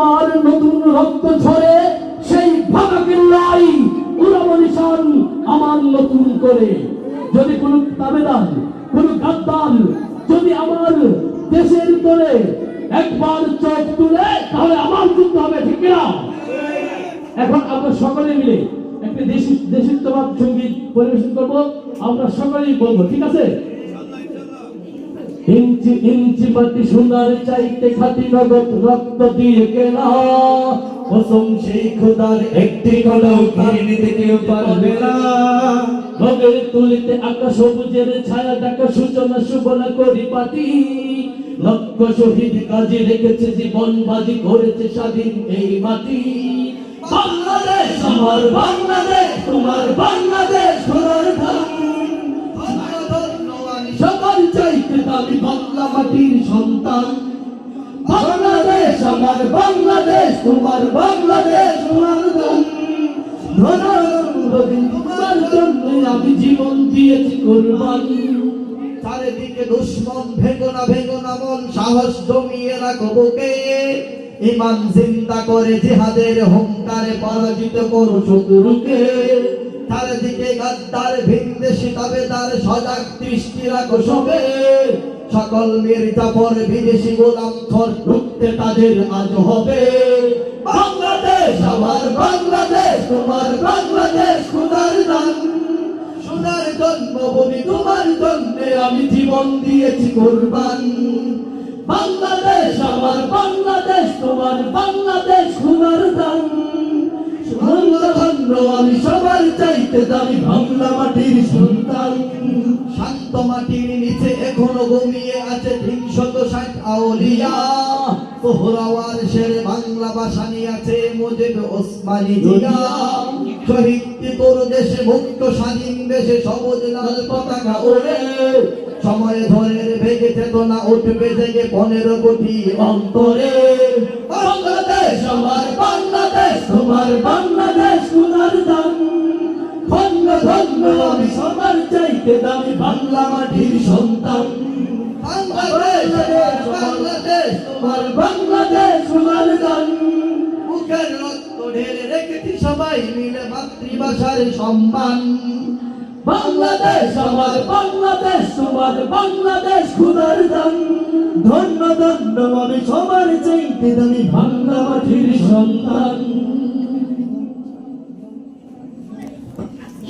আর নতুন রক্ত ঝরে সেই ভাগাকেল্লাই উড়াবো নিশান আমার নতুন করে। যদি কোন তাবেদার কোন গাদ্দার যদি আমার দেশের তোলে একবার চোখ তুলে তাহলে আমার যুদ্ধ হবে, ঠিক না? এখন আমরা সকলে মিলে একটা দেশিত্ববাদ সঙ্গীত পরিবেশন করব, আমরা সকলেই বলবো, ঠিক আছে? ইঞ্চি ইঞ্চি মাটি সোনার চাইতে খাঁটি নগদ রক্ত দিয়ে কেনা, কসম সেই খোদার একটি কলম কিনে নিতে কেউ পারবে না। নগের তুলিতে আকাশ সবুজের ছায়া ডাকা সূচনা সুবলা করি পাটি, লক্ষ শহীদ কাজে রেখেছে জীবন বাজি করেছে স্বাধীন এই মাটি। বাংলাদেশ আমার বাংলাদেশ, তোমার বাংলাদেশ সোনার ধান, সবার চাইতে দামি বাংলা মাটির সন্তান। বাংলাদেশ আমার বাংলাদেশ, তোমার বাংলাদেশ সোনার ধান, তোমার জন্য আমি জীবন দিয়েছি কোরবানি। চারিদিকে দুশ্মন ভেঙো না মন, সাহস জমিয়ে রাখো বুকে, ইমান জিন্দা করে জিহাদের হুঙ্কারে পরাজিত করো শত্রুকে। চারিদিকে গাদ্দার ভিনদেশী তাবেদার সজাগ দৃষ্টি রাখো সবে, সকল মির্জাফর বিদেশি গোলাম খর রুখতে তাদের আজ হবে। বাংলাদেশ আমার বাংলাদেশ, তোমার বাংলাদেশ খোদার দান, সোনার জন্মভূমি তোমার জন্যে আমি জীবন দিয়েছি কোরবান। বাংলাদেশ আমার বাংলাদেশ, তোমার বাংলাদেশ সোনার দান, ধন্য আমি সবার চাইতে দামি বাংলা মাটির সন্তান। শান্ত মাটির নিচে এখনো ঘুমিয়ে আছে ৩৬০ আউলিয়া, সোহরাওয়ার শের বাংলা ভাষা নিয়ে আছে মুজিব ওসমানী জিয়া। শহীদ তোর দেশে মুক্ত স্বাধীন দেশে সবুজ লাল পতাকা ওড়ে, সময় ধরে ভেগে চেতনা উঠবে জেগে ১৫ কোটি অন্তরে। বাংলাদেশ আমার বাংলাদেশ, তোমার বাংলাদেশ সোনার দান, ধন্য ধন্য আমি সবার চাইতে দামি বাংলা মাটির সন্তান। বাংলাদেশ বাংলাদেশ, তোমার বাংলাদেশ সোনার দান, মুখের রক্ত ঢেলে রেখেছি সবাই মিলে মাতৃভাষার সম্মান। বাংলাদেশ আমার বাংলাদেশ, তোমার বাংলাদেশ খোদার দান, ধন্য ধন্য আমি সবার চাইতে দামি বাংলা মাটির সন্তান।